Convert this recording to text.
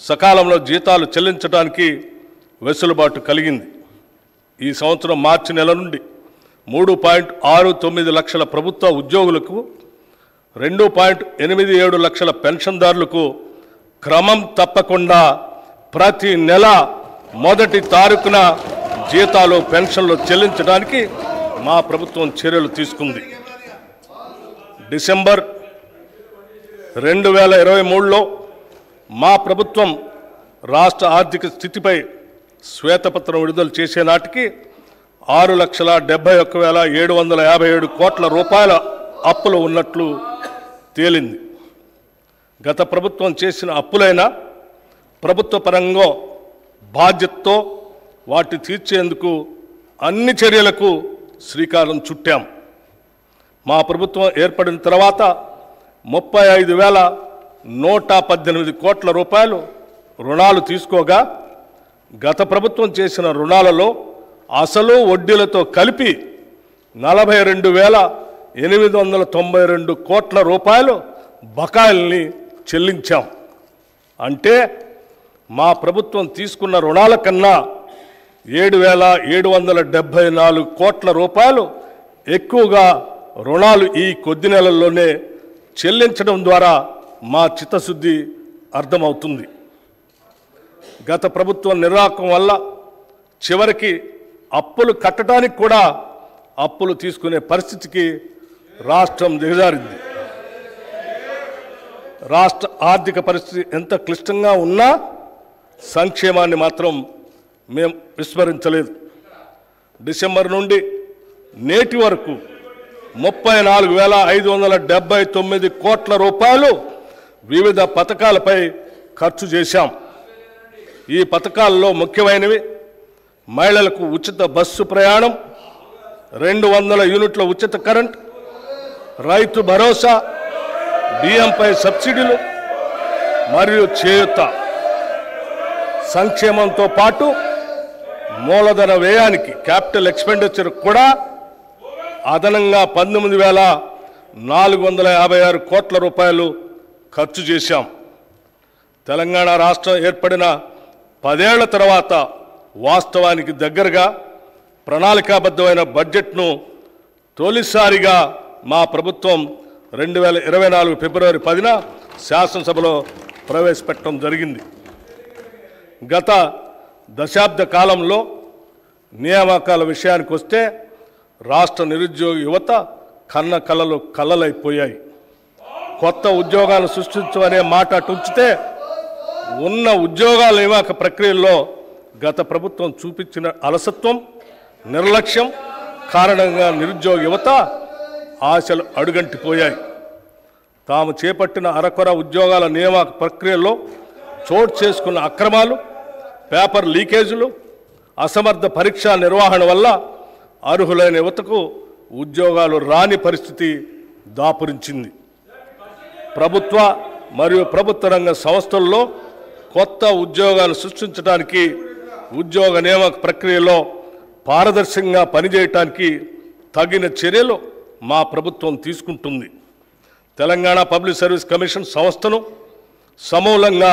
సకాలంలో జీతాలు చెల్లించడానికి వెసులుబాటు కలిగింది. ఈ సంవత్సరం మార్చి నెల నుండి 3.69 లక్షల ప్రభుత్వ ఉద్యోగులకు, 2.87 లక్షల పెన్షన్దారులకు క్రమం తప్పకుండా ప్రతి నెల మొదటి తారీఖున జీతాలు పెన్షన్లు చెల్లించడానికి మా ప్రభుత్వం చర్యలు తీసుకుంది. డిసెంబర్ 2023లో మా ప్రభుత్వం రాష్ట్ర ఆర్థిక స్థితిపై శ్వేతపత్రం విడుదల చేసే నాటికి 6,71,757 కోట్ల రూపాయల అప్పులు ఉన్నట్లు తేలింది. గత ప్రభుత్వం చేసిన అప్పులైనా ప్రభుత్వ పరంగా బాధ్యతతో వాటి తీర్చేందుకు అన్ని చర్యలకు శ్రీకారం చుట్టాం. మా ప్రభుత్వం ఏర్పడిన తర్వాత 35,118 కోట్ల రూపాయలు రుణాలు తీసుకోగా, గత ప్రభుత్వం చేసిన రుణాలలో అసలు వడ్డీలతో కలిపి 42,892 కోట్ల రూపాయలు బకాయిల్ని చెల్లించాం. అంటే మా ప్రభుత్వం తీసుకున్న రుణాల కన్నా 7,774 కోట్ల రూపాయలు ఎక్కువగా రుణాలు ఈ కొద్ది నెలల్లోనే చెల్లించడం ద్వారా మా చిత్తశుద్ధి అర్థమవుతుంది. గత ప్రభుత్వం నిర్వాహకం వల్ల చివరికి అప్పులు కట్టడానికి కూడా అప్పులు తీసుకునే పరిస్థితికి రాష్ట్రం దిగజారింది. రాష్ట్ర ఆర్థిక పరిస్థితి ఎంత క్లిష్టంగా ఉన్నా సంక్షేమాన్ని మాత్రం మేము విస్మరించలేదు. డిసెంబర్ నుండి నేటి వరకు 34,579 కోట్ల రూపాయలు వివిధ పథకాలపై ఖర్చు చేశాం. ఈ పథకాల్లో ముఖ్యమైనవి మహిళలకు ఉచిత బస్సు ప్రయాణం, 200 యూనిట్ల ఉచిత కరెంట్, రైతు భరోసా, బియ్యంపై సబ్సిడీలు మరియు చేయూత. సంక్షేమంతో పాటు మూలధన వ్యయానికి క్యాపిటల్ ఎక్స్పెండిచర్ కూడా అదనంగా 19,456 కోట్ల రూపాయలు ఖర్చు చేశాం. తెలంగాణ రాష్ట్రం ఏర్పడిన 10 ఏళ్ల తర్వాత వాస్తవానికి దగ్గరగా ప్రణాళికాబద్ధమైన బడ్జెట్ను తొలిసారిగా మా ప్రభుత్వం 2024 ఫిబ్రవరి 10న శాసనసభలో ప్రవేశపెట్టడం జరిగింది. గత దశాబ్ద కాలంలో నియామకాల విషయానికి వస్తే రాష్ట్ర నిరుద్యోగ యువత కన్న కలలు కలలైపోయాయి. కొత్త ఉద్యోగాలు సృష్టించమనే మాట అటుంచితే ఉన్న ఉద్యోగాల నియామక ప్రక్రియల్లో గత ప్రభుత్వం చూపించిన అలసత్వం, నిర్లక్ష్యం కారణంగా నిరుద్యోగ యువత ఆశలు అడుగంటిపోయాయి. తాము చేపట్టిన అరకొర ఉద్యోగాల నియామక ప్రక్రియలో చోటు చేసుకున్న అక్రమాలు, పేపర్ లీకేజీలు, అసమర్థ పరీక్షా నిర్వహణ వల్ల అర్హులైన యువతకు ఉద్యోగాలు రాని పరిస్థితి దాపురించింది. ప్రభుత్వ మరియు ప్రభుత్వ రంగ సంస్థల్లో కొత్త ఉద్యోగాలు సృష్టించడానికి, ఉద్యోగ నియామక ప్రక్రియలో పారదర్శకంగా పనిచేయటానికి తగిన చర్యలు మా ప్రభుత్వం తీసుకుంటుంది. తెలంగాణ పబ్లిక్ సర్వీస్ కమిషన్ సంస్థను సమూలంగా